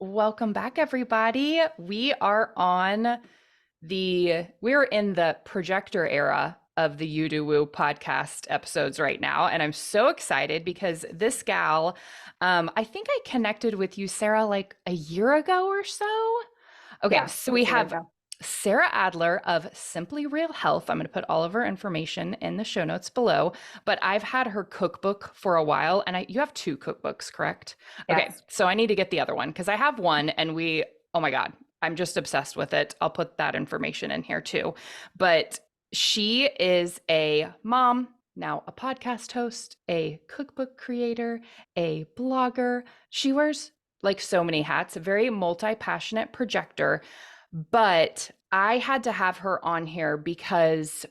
Welcome back, everybody. We're in the projector era of the You Do Woo podcast episodes right now. And I'm so excited because this gal, I think I connected with you, Sarah, like a year ago or so. Okay, Yeah, it so we was a year have ago. Sarah Adler of Simply Real Health. I'm going to put all of her information in the show notes below, but I've had her cookbook for a while and you have two cookbooks, correct? Okay, Yes. so I need to get the other one because I have one and oh my God, I'm just obsessed with it. I'll put that information in here too. But she is a mom, now a podcast host, a cookbook creator, a blogger. She wears like so many hats, a very multi-passionate projector. But I had to have her on here because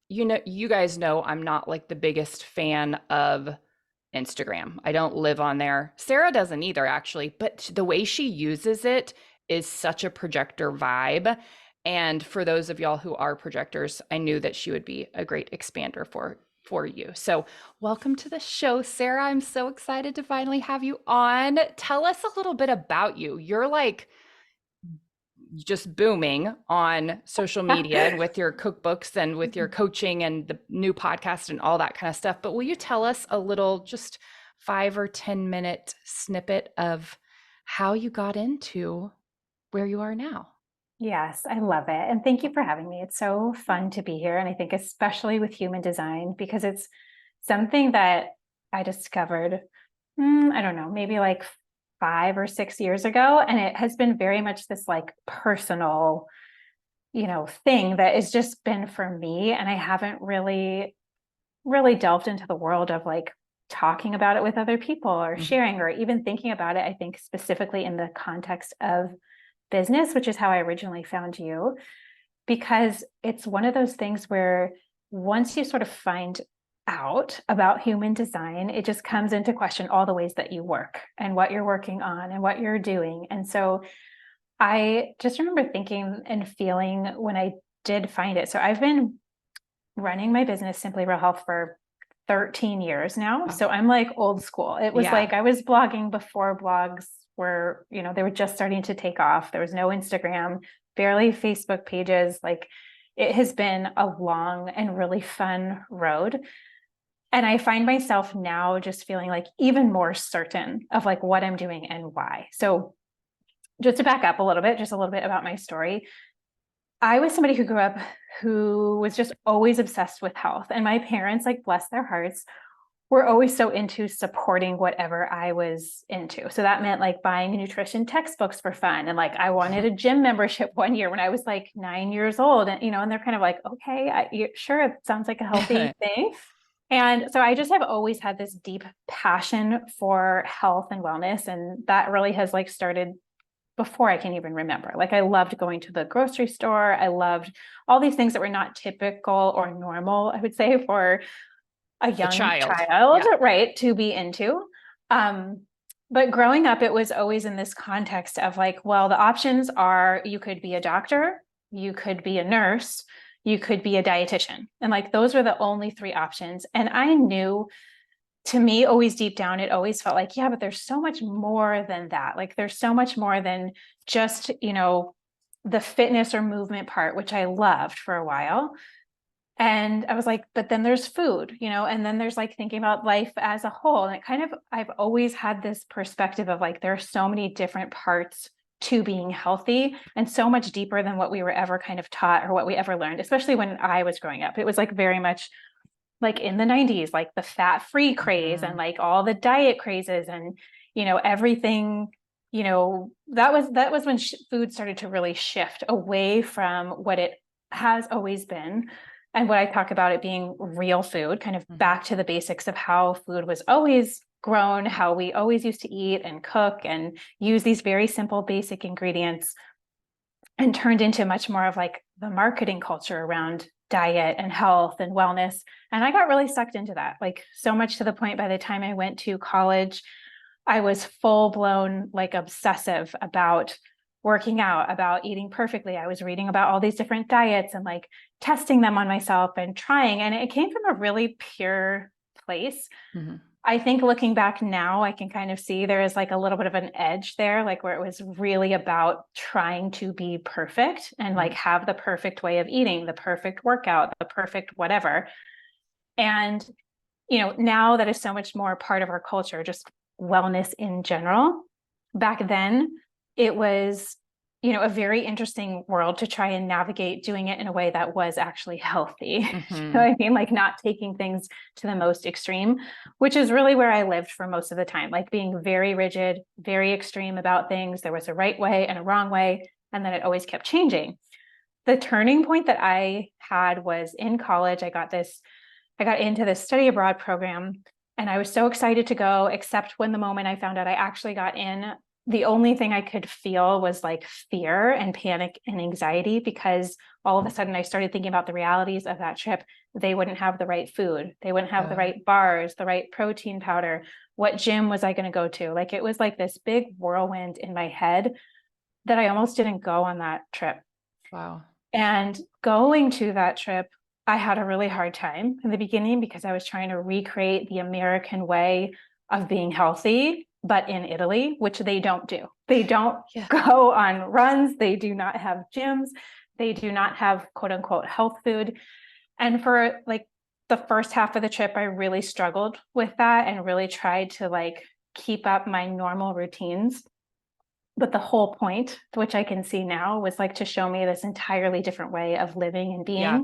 you guys know I'm not like the biggest fan of Instagram. I don't live on there. Sarah doesn't either, actually, but the way she uses it is such a projector vibe. And for those of y'all who are projectors, I knew that she would be a great expander for you. So, welcome to the show, Sarah. I'm so excited to finally have you on. Tell us a little bit about you. You're like just booming on social media and with your cookbooks and with your coaching and the new podcast and all that kind of stuff. But will you tell us a little, just 5 or 10 minute snippet of how you got into where you are now? Yes, I love it. And thank you for having me. It's so fun to be here. And I think especially with human design, because it's something that I discovered, I don't know, maybe like 5 or 6 years ago. And it has been very much this like personal, thing that has just been for me. And I haven't really delved into the world of like talking about it with other people or Mhm. sharing or even thinking about it. I think specifically in the context of business, which is how I originally found you, because it's one of those things where once you sort of find out about human design, it just comes into question all the ways that you work and what you're working on and what you're doing. And so I just remember thinking and feeling when I did find it. So I've been running my business, Simply Real Health, for 13 years now. Wow. So I'm like old school. It was Yeah. like I was blogging before blogs were, they were just starting to take off. There was no Instagram, barely Facebook pages. Like it has been a long and really fun road. And I find myself now just feeling like even more certain of like what I'm doing and why. So just to back up a little bit, just a little bit about my story. I was somebody who grew up who was just always obsessed with health. And my parents, like bless their hearts, were always so into supporting whatever I was into. So that meant like buying nutrition textbooks for fun. And like I wanted a gym membership one year when I was like 9 years old. And and they're kind of like, okay, sure, it sounds like a healthy thing. And so I just have always had this deep passion for health and wellness. And that really has like started before I can even remember. Like I loved going to the grocery store. I loved all these things that were not typical or normal, I would say, for a A young child. child, Yeah. right, to be into. Um, but growing up, it was always in this context of like, well, the options are you could be a doctor, you could be a nurse, you could be a dietitian. And like those were the only three options. And I knew, to me, always deep down, it always felt like, yeah, but there's so much more than that. Like there's so much more than just, the fitness or movement part, which I loved for a while. And I was like, but then there's food, and then there's like thinking about life as a whole. And I've always had this perspective of like, there are so many different parts to being healthy and so much deeper than what we were ever kind of taught or what we ever learned, especially when I was growing up. It was like very much like in the 90s, like the fat-free craze and Mhm. like all the diet crazes and, everything, that was when food started to really shift away from what it has always been. And what I talk about it being real food, kind of Mhm. back to the basics of how food was always grown, how we always used to eat and cook and use these very simple, basic ingredients, and turned into much more of like the marketing culture around diet and health and wellness. And I got really sucked into that, like so much to the point by the time I went to college, I was full blown like obsessive about working out, about eating perfectly. I was reading about all these different diets and like testing them on myself and trying. And it came from a really pure place. Mhm. I think looking back now, I can kind of see there is like a little bit of an edge there, like where it was really about trying to be perfect and like have the perfect way of eating, the perfect workout, the perfect whatever. And, now that is so much more part of our culture, just wellness in general. Back then, it was, a very interesting world to try and navigate doing it in a way that was actually healthy. You know what I mean? Like not taking things to the most extreme, which is really where I lived for most of the time, like being very rigid, very extreme about things. There was a right way and a wrong way, and then it always kept changing. The turning point that I had was in college. I got into this study abroad program, and I was so excited to go, except when the moment I found out I actually got in, the only thing I could feel was like fear and panic and anxiety, because all of a sudden I started thinking about the realities of that trip. They wouldn't have the right food. They wouldn't have the right bars, the right protein powder. What gym was I going to go to? Like it was like this big whirlwind in my head that I almost didn't go on that trip. Wow. And going to that trip, I had a really hard time in the beginning because I was trying to recreate the American way of being healthy, but in Italy, which they don't do. They don't go on runs. They do not have gyms. They do not have quote unquote health food. And for like the first half of the trip, I really struggled with that and really tried to like keep up my normal routines. But the whole point, which I can see now, was like to show me this entirely different way of living and being. Yeah.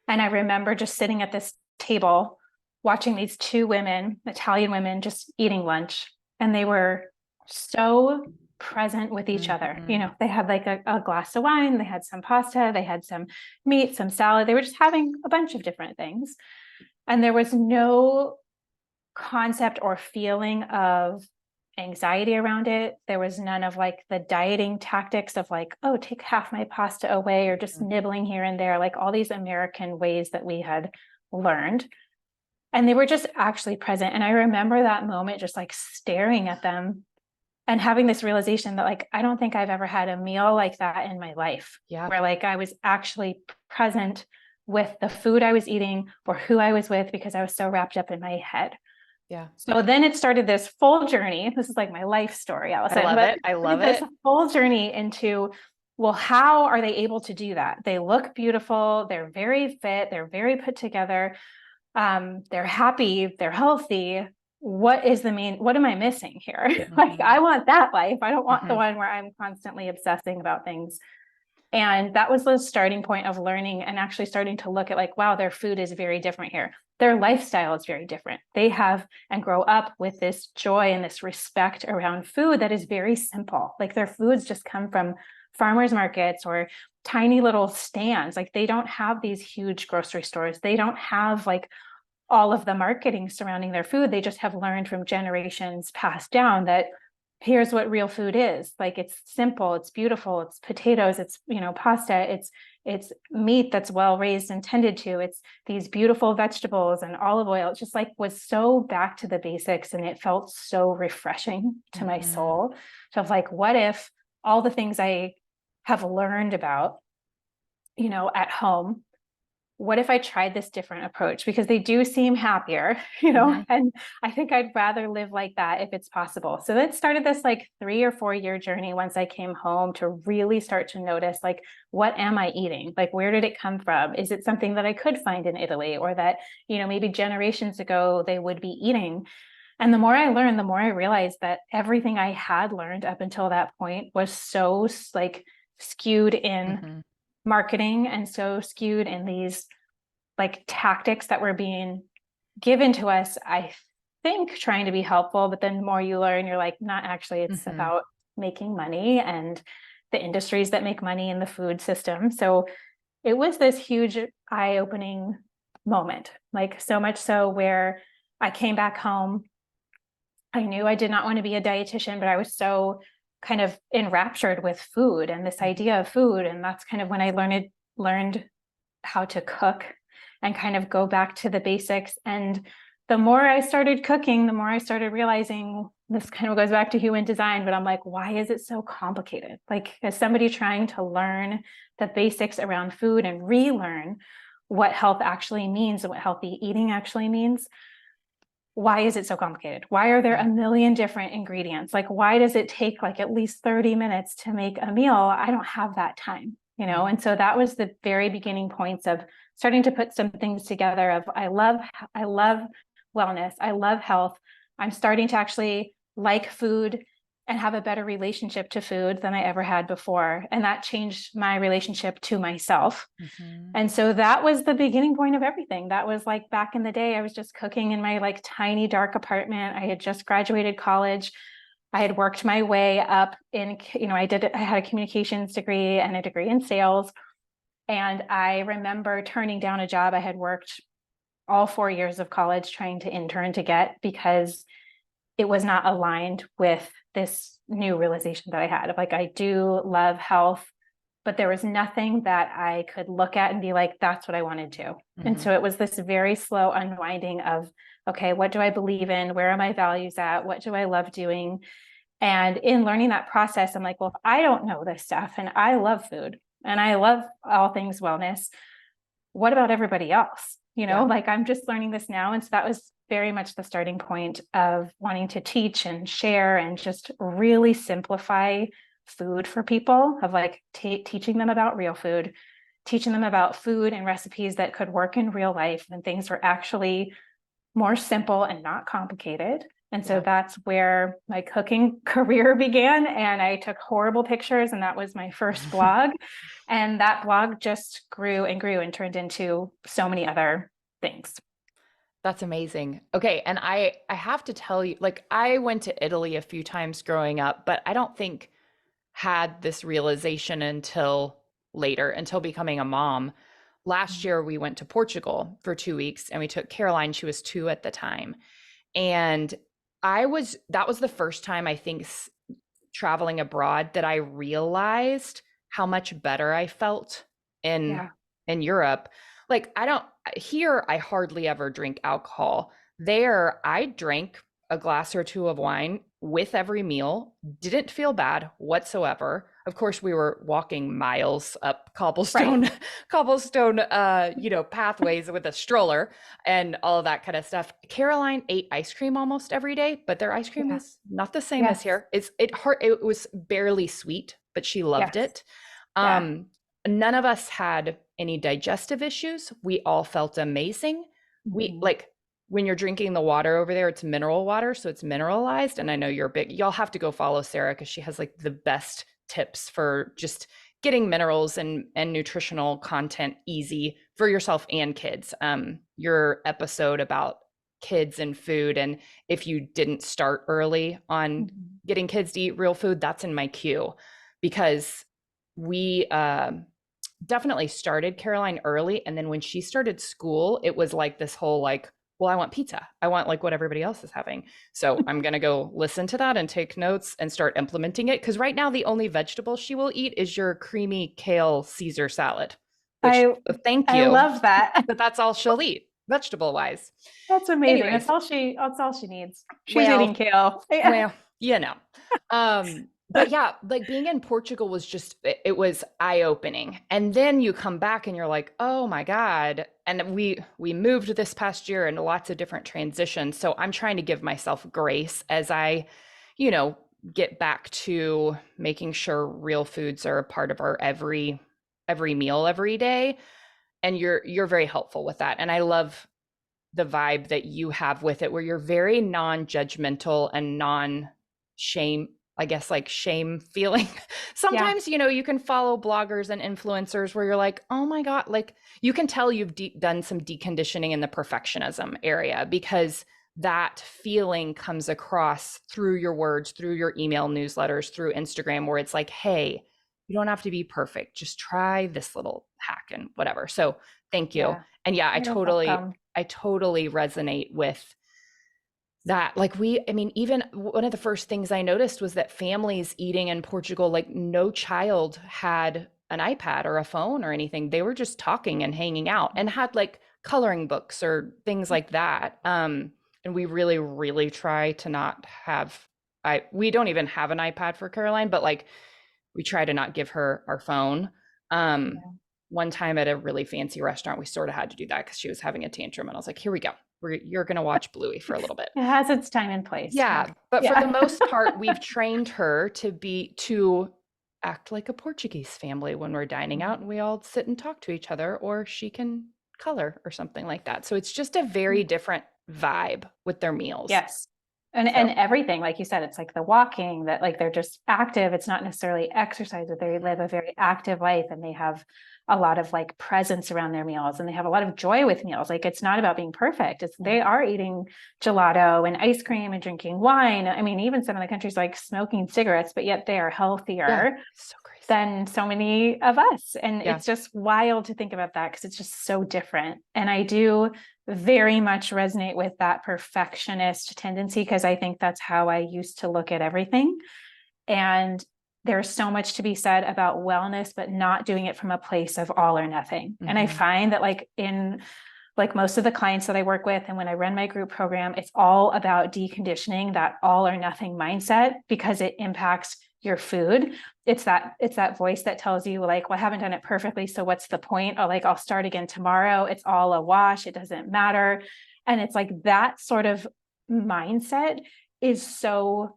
And I remember just sitting at this table watching these two women, Italian women, just eating lunch. And they were so present with each other. They had like a glass of wine, they had some pasta, they had some meat, some salad. They were just having a bunch of different things. And there was no concept or feeling of anxiety around it. There was none of like the dieting tactics of like, oh, take half my pasta away or just nibbling here and there, like all these American ways that we had learned. And they were just actually present. And I remember that moment just like staring at them and having this realization that like, I don't think I've ever had a meal like that in my life. Yeah. Where like I was actually present with the food I was eating or who I was with because I was so wrapped up in my head. Yeah. So then it started this full journey. This is like my life story, Allison. I love it. I love it. This full journey into, well, how are they able to do that? They look beautiful. They're very fit. They're very put together. They're happy. They're healthy. What am I missing here? Like, I want that life. I don't want the one where I'm constantly obsessing about things. And that was the starting point of learning and actually starting to look at like, wow, their food is very different here. Their lifestyle is very different. They have and grow up with this joy and this respect around food that is very simple. Like their foods just come from farmers markets or tiny little stands. Like they don't have these huge grocery stores. They don't have like all of the marketing surrounding their food. They just have learned from generations passed down that here's what real food is. Like it's simple, it's beautiful, it's potatoes, it's pasta, it's meat that's well raised and tended to, it's these beautiful vegetables and olive oil. It just like was so back to the basics, and it felt so refreshing to my soul. So I was like, what if all the things I have learned about at home, what if I tried this different approach? Because they do seem happier, and I think I'd rather live like that if it's possible. So that started this like 3 or 4 year journey once I came home to really start to notice, like, what am I eating? Like, where did it come from? Is it something that I could find in Italy, or that, maybe generations ago they would be eating? And the more I learned, the more I realized that everything I had learned up until that point was so like skewed in marketing and so skewed in these like tactics that were being given to us, I think trying to be helpful, but then the more you learn, you're like, not actually, it's about making money and the industries that make money in the food system. So it was this huge eye-opening moment, like so much so where I came back home. I knew I did not want to be a dietitian, but I was so kind of enraptured with food and this idea of food. And that's kind of when I learned how to cook and kind of go back to the basics. And the more I started cooking, the more I started realizing, this kind of goes back to human design, but I'm like, why is it so complicated? Like, as somebody trying to learn the basics around food and relearn what health actually means and what healthy eating actually means, why is it so complicated? Why are there Yeah. a million different ingredients? Like, why does it take like at least 30 minutes to make a meal? I don't have that time, you know? Mhm. And so that was the very beginning points of starting to put some things together of I love wellness. I love health. I'm starting to actually like food and have a better relationship to food than I ever had before. And that changed my relationship to myself. Mhm. And so that was the beginning point of everything. That was like back in the day, I was just cooking in my like tiny dark apartment. I had just graduated college. I had worked my way up in, I had a communications degree and a degree in sales. And I remember turning down a job I had worked all 4 years of college trying to intern to get because it was not aligned with this new realization that I had of like, I do love health, but there was nothing that I could look at and be like, that's what I wanted to. And Mhm. so it was this very slow unwinding of, okay, what do I believe in? Where are my values at? What do I love doing? And in learning that process, I'm like, well, if I don't know this stuff and I love food and I love all things wellness, what about everybody else? Yeah. Like I'm just learning this now. And so that was very much the starting point of wanting to teach and share and just really simplify food for people, of like teaching them about real food, teaching them about food and recipes that could work in real life and things were actually more simple and not complicated. And so Yeah. that's where my cooking career began. And I took horrible pictures, and that was my first blog. And that blog just grew and grew and turned into so many other things. That's amazing. Okay, and I have to tell you, like I went to Italy a few times growing up, but I don't think had this realization until later, until becoming a mom. Last year we went to Portugal for 2 weeks and we took Caroline, she was 2 at the time. And that was the first time I think traveling abroad that I realized how much better I felt in Yeah. in Europe. Like I don't here I hardly ever drink alcohol. There I drank a glass or two of wine with every meal, didn't feel bad whatsoever. Of course, we were walking miles up Right. cobblestone pathways with a stroller and all of that kind of stuff. Caroline ate ice cream almost every day, but their ice cream Yeah. is not the same as Yes. here. It was barely sweet, but she loved Yes. it. Yeah. Um, None of us had any digestive issues. We all felt amazing. We Mhm. like when you're drinking the water over there, it's mineral water, so it's mineralized. And I know you're big, y'all have to go follow Sarah because she has like the best tips for just getting minerals and nutritional content easy for yourself and kids. Your episode about kids and food, and if you didn't start early on Mhm. getting kids to eat real food, that's in my queue because we definitely started Caroline early. And then when she started school, it was like this whole like, well, I want pizza. I want like what everybody else is having. So I'm going to go listen to that and take notes and start implementing it. Cause right now, the only vegetable she will eat is your creamy kale Caesar salad, which I thank I you, love that. but that's all she'll eat vegetable wise. That's amazing. Anyways, That's all she needs. She's eating well, kale. Yeah. well, you know. But yeah, like being in Portugal was just it was eye-opening. And then you come back and you're like, "Oh my God." And we moved this past year and lots of different transitions. So I'm trying to give myself grace as I, you know, get back to making sure real foods are a part of our every meal every day. And you're very helpful with that. And I love the vibe that you have with it where you're very non-judgmental and non-shame, I guess, like shame feeling. Yeah. Sometimes, you can follow bloggers and influencers where you're like, oh my God, like you can tell you've done some deconditioning in the perfectionism area because that feeling comes across through your words, through your email newsletters, through Instagram, where it's like, hey, you don't have to be perfect. Just try this little hack and whatever. So thank you. Yeah. And yeah, I You're totally welcome. I totally resonate with that. Like I mean, even one of the first things I noticed was that families eating in Portugal, like no child had an iPad or a phone or anything. They were just talking and hanging out and had like coloring books or things like that. And we really, really try to not have we don't even have an iPad for Caroline, but like we try to not give her our phone. Um, Yeah. one time at a really fancy restaurant, we sort of had to do that because she was having a tantrum. And I was like, here we go. You're going to watch Bluey for a little bit. It has its time and place. Yeah. But for the Yeah. most part, we've trained her to act like a Portuguese family when we're dining out and we all sit and talk to each other, or she can color or something like that. So it's just a very different vibe with their meals. Yes. So, And everything, like you said, it's like the walking that like they're just active. It's not necessarily exercise, but they live a very active life and they have a lot of like presence around their meals and they have a lot of joy with meals. Like it's not about being perfect. It's they are eating gelato and ice cream and drinking wine. I mean, even some of the countries like smoking cigarettes, but yet they are yeah, healthier so crazy. than so many of us. And Yeah. it's just wild to think about that because it's just so different. And I do very much resonate with that perfectionist tendency because I think that's how I used to look at everything. And there's so much to be said about wellness, but not doing it from a place of all or nothing. And I find that like in like most of the clients that I work with, and when I run my group program, it's all about deconditioning that all or nothing mindset because it impacts your food. It's that voice that tells you like, well, I haven't done it perfectly, so what's the point? Or like, I'll start again tomorrow. It's all a wash. It doesn't matter. And it's like that sort of mindset is so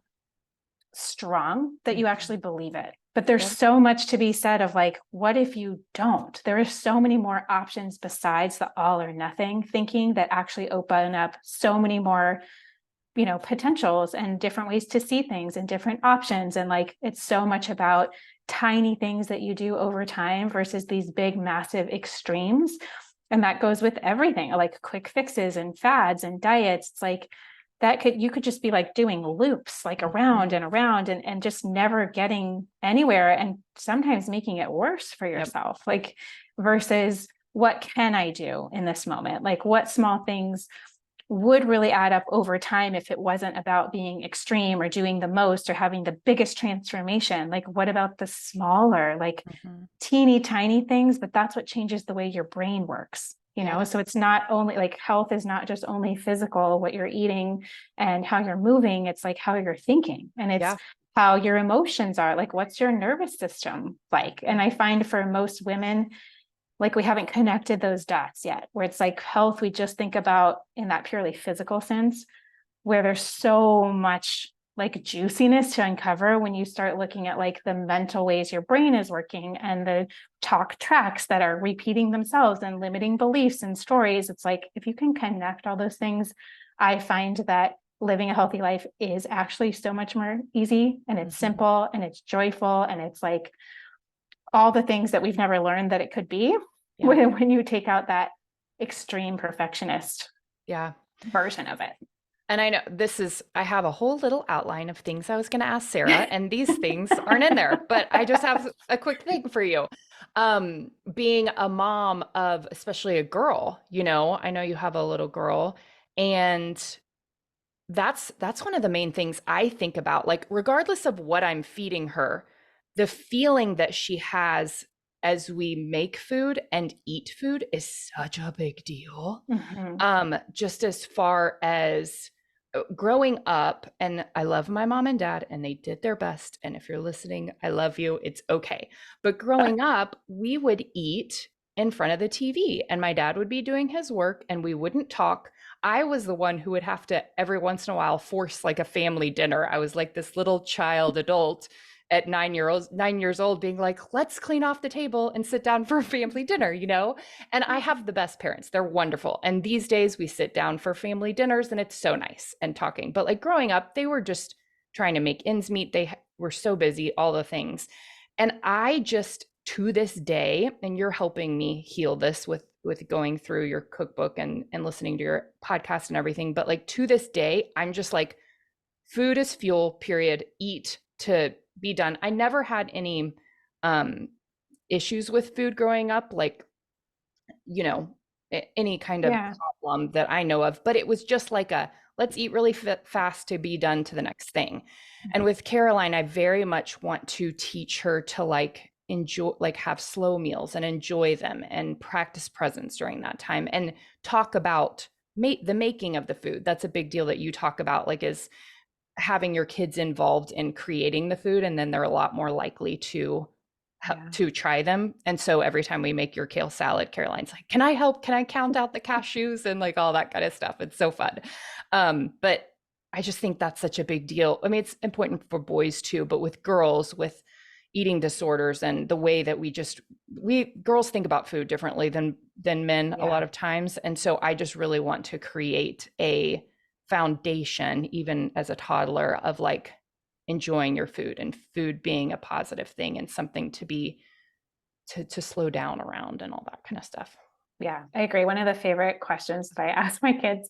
strong that you actually believe it. But there's so much to be said of like, what if you don't? There are so many more options besides the all or nothing thinking that actually open up so many more, potentials and different ways to see things and different options. And like, it's so much about tiny things that you do over time versus these big, massive extremes. And that goes with everything, like quick fixes and fads and diets. It's like, you could just be like doing loops like around and around and just never getting anywhere and sometimes making it worse for yourself. Like versus what can I do in this moment? Like what small things would really add up over time if it wasn't about being extreme or doing the most or having the biggest transformation. Like what about the smaller, like teeny tiny things, but that's what changes the way your brain works. So it's not only like health is not just only physical, what you're eating and how you're moving. It's like how you're thinking and it's how your emotions are. Like, what's your nervous system like? And I find for most women, like we haven't connected those dots yet, where it's like health, we just think about in that purely physical sense, where there's so much like juiciness to uncover when you start looking at like the mental ways your brain is working and the talk tracks that are repeating themselves and limiting beliefs and stories. It's like if you can connect all those things, I find that living a healthy life is actually so much more easy and it's simple and it's joyful and it's like all the things that we've never learned that it could be when you take out that extreme perfectionist version of it. And I know I have a whole little outline of things I was going to ask Sarah, and these things aren't in there, but I just have a quick thing for you. Being a mom of especially a girl, I know you have a little girl, and that's one of the main things I think about. Like, regardless of what I'm feeding her, the feeling that she has as we make food and eat food is such a big deal. Just as far as growing up, and I love my mom and dad, and they did their best. And if you're listening, I love you. It's okay. But growing up, we would eat in front of the TV, and my dad would be doing his work, and we wouldn't talk. I was the one who would have to every once in a while force like a family dinner. I was like this little child adult at 9 years old being like, let's clean off the table and sit down for a family dinner, And I have the best parents. They're wonderful. And these days we sit down for family dinners and it's so nice and talking. But like growing up, they were just trying to make ends meet. They were so busy, all the things. And I just, to this day, and you're helping me heal this with going through your cookbook and listening to your podcast and everything. But like to this day, I'm just like, food is fuel, period. Eat to be done. I never had any issues with food growing up, like, any kind of problem that I know of, but it was just like let's eat really fast to be done to the next thing. And with Caroline, I very much want to teach her to like enjoy, like have slow meals and enjoy them and practice presence during that time and talk about the making of the food. That's a big deal that you talk about, like is having your kids involved in creating the food, and then they're a lot more likely to Yeah. to try them. And so every time we make your kale salad, Caroline's like, can I help? Can I count out the cashews and like all that kind of stuff? It's so fun. But I just think that's such a big deal. I mean, it's important for boys too, but with girls, with eating disorders and the way that we girls think about food differently than men a lot Yeah. of times. And so I just really want to create a foundation, even as a toddler, of like enjoying your food and food being a positive thing and something to be to slow down around and all that kind of stuff. Yeah, I agree. One of the favorite questions that I ask my kids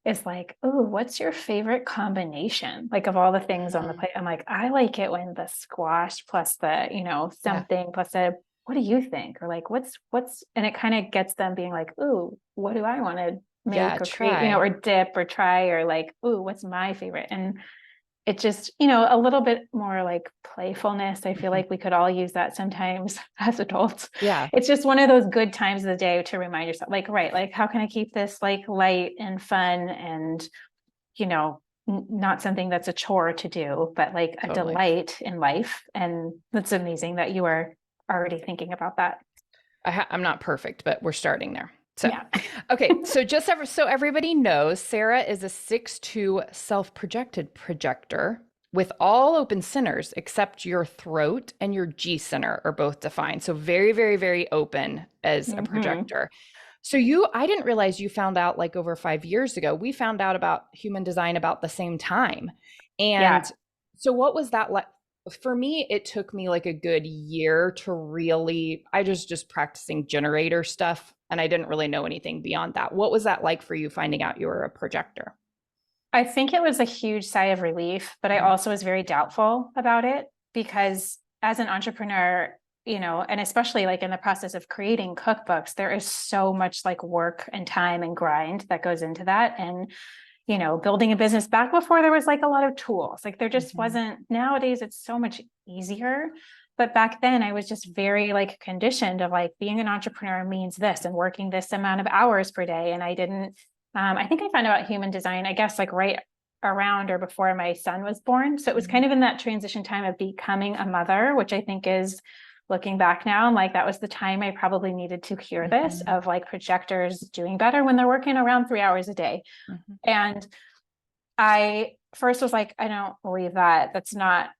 is like, "Oh, what's your favorite combination? Like of all the things on the Mhm. plate." I'm like, "I like it when the squash plus the, Yeah. something plus the what do you think?" Or like, what's and it kind of gets them being like, "Ooh, what do I want to Yeah, make or create, try. or dip or try or like, ooh, what's my favorite?" And it just, a little bit more like playfulness. I feel Mhm. like we could all use that sometimes as adults. Yeah. It's just one of those good times of the day to remind yourself, like, right, like, how can I keep this like light and fun and, you know, not something that's a chore to do, but like a Totally. delight in life. And that's amazing that you are already thinking about that. I'm not perfect, but we're starting there. So, Yeah. okay. So so everybody knows, Sarah is a 6'2" self-projected projector with all open centers except your throat and your G center are both defined. So very, very, very open as a Hmm. projector. So I didn't realize you found out like over 5 years ago. We found out about human design about the same time. Yeah. And so what was that like? For me, it took me like a good year to really, I was just practicing generator stuff and I didn't really know anything beyond that. What was that like for you finding out you were a projector? I think it was a huge sigh of relief, but I Mhm. also was very doubtful about it because as an entrepreneur, and especially like in the process of creating cookbooks, there is so much like work and time and grind that goes into that. And, building a business back before there was like a lot of tools, like there just Mhm. wasn't. Nowadays, it's so much easier. But back then, I was just very like conditioned of like being an entrepreneur means this and working this amount of hours per day. And I didn't I think I found out human design, I guess, like right around or before my son was born. So it was Mhm. kind of in that transition time of becoming a mother, which I think is looking back now, I'm like, that was the time I probably needed to hear this Mhm. of like projectors doing better when they're working around 3 hours a day. Mhm. And I first was like, I don't believe that. That's not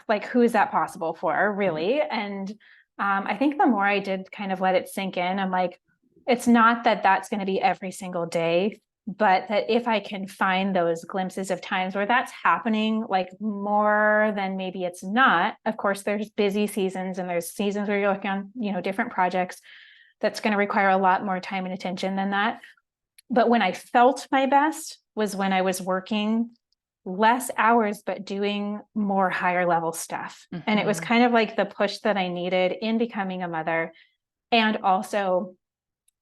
like, who is that possible for, Yeah. really? And I think the more I did kind of let it sink in, I'm like, it's not that that's going to be every single day, but that if I can find those glimpses of times where that's happening, like more than maybe it's not. Of course, there's busy seasons and there's seasons where you're working on, different projects that's going to require a lot more time and attention than that. But when I felt my best was when I was working less hours, but doing more higher level stuff. And it was Mhm. kind of like the push that I needed in becoming a mother. And also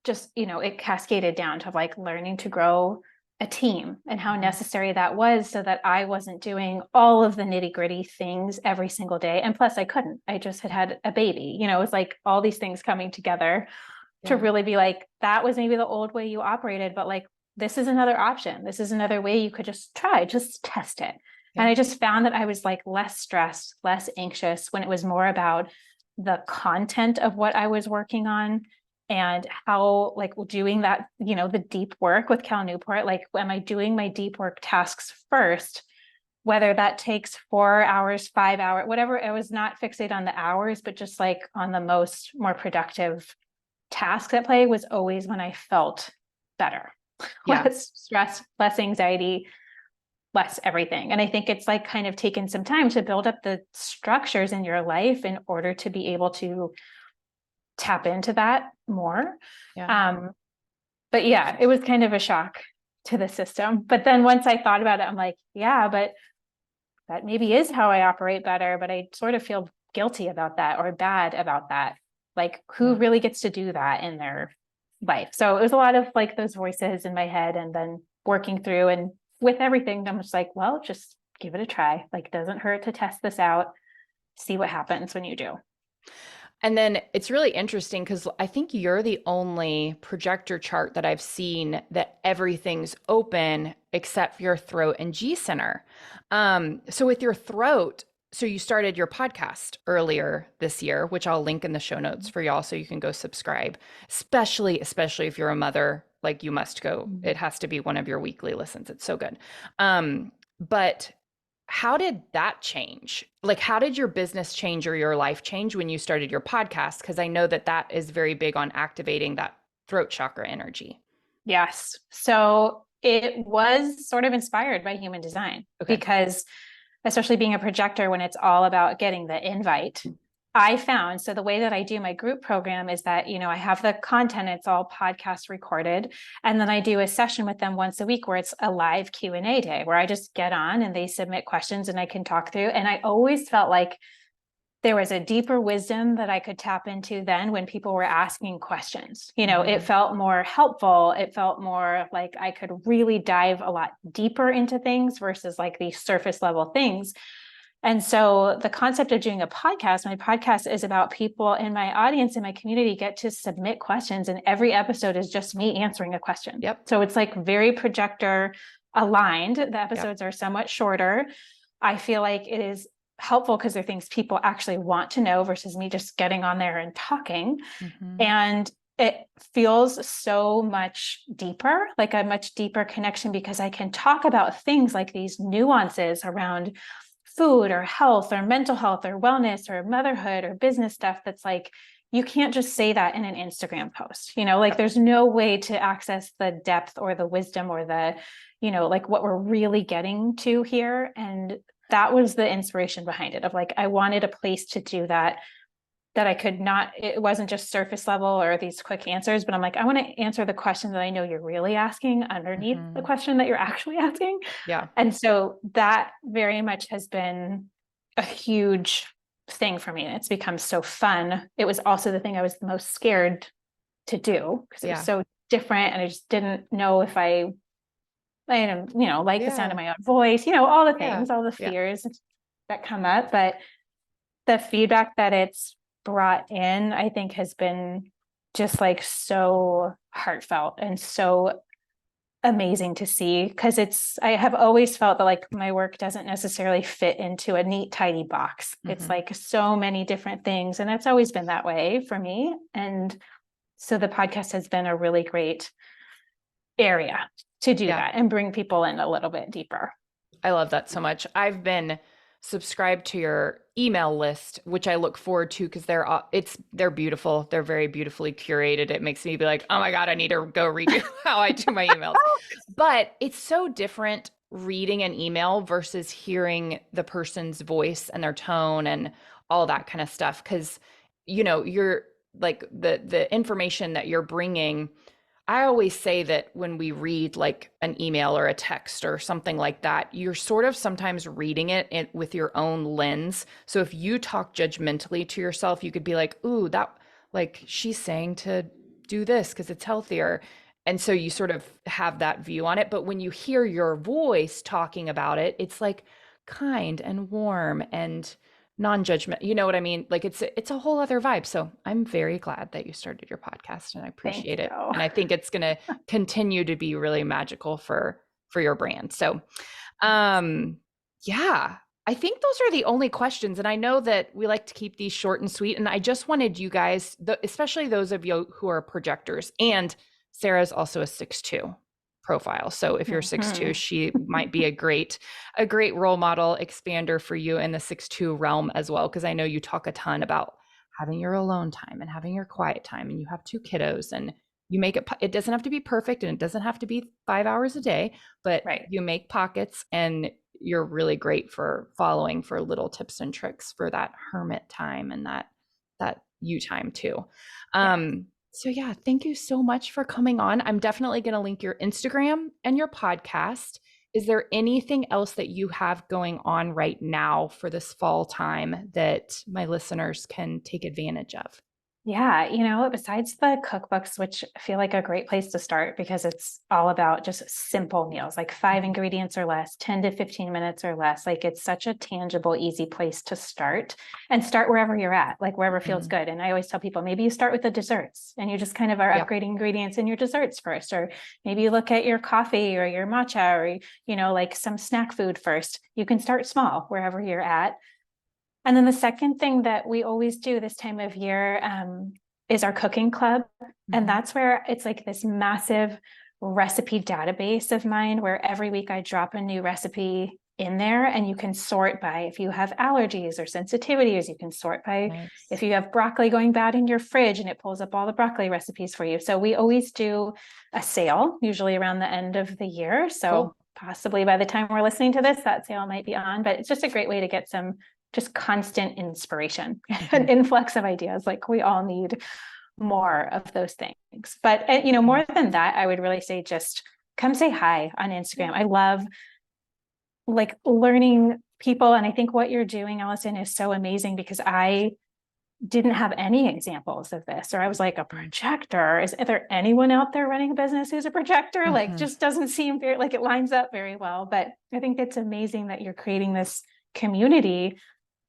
just, it cascaded down to like learning to grow a team and how Mhm. necessary that was so that I wasn't doing all of the nitty gritty things every single day. And plus, I couldn't. I just had a baby. It was like all these things coming together to Yeah. really be like, that was maybe the old way you operated, but like, this is another option. This is another way you could just try, just test it. And Yeah. I just found that I was like less stressed, less anxious when it was more about the content of what I was working on and how like doing that, the deep work with Cal Newport, like, am I doing my deep work tasks first? Whether that takes 4 hours, 5 hours, whatever, I was not fixated on the hours, but just like on the most more productive tasks at play was always when I felt better, Yeah. less stress, less anxiety, less everything. And I think it's like kind of taken some time to build up the structures in your life in order to be able to tap into that more. Yeah. Um, but yeah, it was kind of a shock to the system. But then once I thought about it, I'm like, yeah, but that maybe is how I operate better, but I sort of feel guilty about that or bad about that. Like, who Yeah. really gets to do that in their life? So it was a lot of like those voices in my head and then working through and with everything, I'm just like, well, just give it a try. Like, doesn't hurt to test this out, see what happens when you do. And then it's really interesting because I think you're the only projector chart that I've seen that everything's open except your throat and G center. So with your throat, so you started your podcast earlier this year, which I'll link in the show notes for y'all so you can go subscribe. Especially if you're a mother, like you must go. Mhm. It has to be one of your weekly listens. It's so good. But how did that change? Like, how did your business change or your life change when you started your podcast? Because I know that that is very big on activating that throat chakra energy. Yes. So it was sort of inspired by human design Okay. because, especially being a projector, when it's all about getting the invite, I found, so the way that I do my group program is that, I have the content, it's all podcast recorded. And then I do a session with them once a week where it's a live Q&A day where I just get on and they submit questions and I can talk through. And I always felt like there was a deeper wisdom that I could tap into then when people were asking questions. It felt more helpful. It felt more like I could really dive a lot deeper into things versus like these surface level things. And so the concept of doing my podcast is about people in my audience, in my community get to submit questions. And every episode is just me answering a question. Yep. So it's like very projector aligned. The episodes are somewhat shorter. I feel like it is helpful because they're things people actually want to know versus me just getting on there and talking. And it feels so much deeper, like a much deeper connection because I can talk about things like these nuances around food or health or mental health or wellness or motherhood or business stuff that's like, you can't just say that in an Instagram post, like there's no way to access the depth or the wisdom or the, like what we're really getting to here. And that was the inspiration behind it of like, I wanted a place to do that I could not, it wasn't just surface level or these quick answers, but I'm like, I want to answer the question that I know you're really asking underneath the question that you're actually asking. Yeah. And so that very much has been a huge thing for me. And it's become so fun. It was also the thing I was the most scared to do because it was so different. And I just didn't know if I didn't, like the sound of my own voice, all the things, all the fears that come up. But the feedback that it's brought in, I think has been just like so heartfelt and so amazing to see because I have always felt that like my work doesn't necessarily fit into a neat, tidy box. It's like so many different things. And it's always been that way for me. And so the podcast has been a really great area to do that and bring people in a little bit deeper. I love that so much. I've been subscribed to your email list, which I look forward to because they're beautiful. They're very beautifully curated. It makes me be like, oh my God, I need to go redo how I do my emails. But it's so different reading an email versus hearing the person's voice and their tone and all that kind of stuff. Because, you're like the information that you're bringing. I always say that when we read like an email or a text or something like that, you're sort of sometimes reading it with your own lens. So if you talk judgmentally to yourself, you could be like, ooh, that like she's saying to do this because it's healthier. And so you sort of have that view on it. But when you hear your voice talking about it, it's like kind and warm and non-judgment, you know what I mean? Like it's a whole other vibe. So I'm very glad that you started your podcast and I appreciate it. And I think it's going to continue to be really magical for your brand. So yeah, I think those are the only questions. And I know that we like to keep these short and sweet. And I just wanted you guys, especially those of you who are projectors, and Sarah's also a 6'2" profile. So if you're 6'2", she might be a great role model expander for you in the 6'2" realm as well. Cause I know you talk a ton about having your alone time and having your quiet time, and you have 2 kiddos and you make it doesn't have to be perfect and it doesn't have to be 5 hours a day, but you make pockets, and you're really great for following for little tips and tricks for that hermit time and that you time too. So yeah, thank you so much for coming on. I'm definitely going to link your Instagram and your podcast. Is there anything else that you have going on right now for this fall time that my listeners can take advantage of? Yeah, besides the cookbooks, which feel like a great place to start because it's all about just simple meals, like 5 ingredients or less, 10 to 15 minutes or less. Like it's such a tangible, easy place to start, and start wherever you're at, like wherever feels good. And I always tell people, maybe you start with the desserts and you just kind of are upgrading ingredients in your desserts first, or maybe you look at your coffee or your matcha or, like some snack food first. You can start small wherever you're at. And then the second thing that we always do this time of year is our cooking club. And that's where it's like this massive recipe database of mine where every week I drop a new recipe in there, and you can sort by if you have allergies or sensitivities. You can sort by Nice. if you have broccoli going bad in your fridge, and it pulls up all the broccoli recipes for you. So we always do a sale, usually around the end of the year. So Cool. possibly by the time we're listening to this, that sale might be on, but it's just a great way to get some just constant inspiration, an influx of ideas. Like we all need more of those things. But more than that, I would really say just come say hi on Instagram. I love like learning people. And I think what you're doing, Allison, is so amazing because I didn't have any examples of this, or I was like, a projector, is there anyone out there running a business who's a projector? Like, just doesn't seem very, like it lines up very well. But I think it's amazing that you're creating this community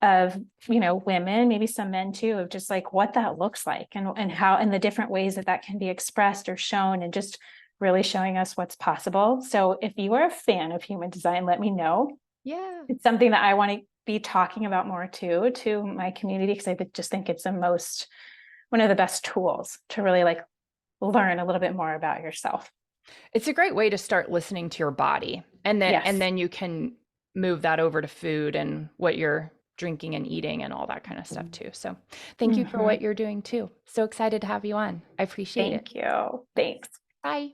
of women, maybe some men too, of just like what that looks like, and how, and the different ways that that can be expressed or shown, and just really showing us what's possible. So if you are a fan of human design, let me know. Yeah. It's something that I want to be talking about more too to my community, because I just think it's one of the best tools to really like learn a little bit more about yourself. It's a great way to start listening to your body, and then you can move that over to food and what you're drinking and eating and all that kind of stuff too. So thank you for what you're doing too. So excited to have you on. I appreciate it. Thank you. Thanks. Bye.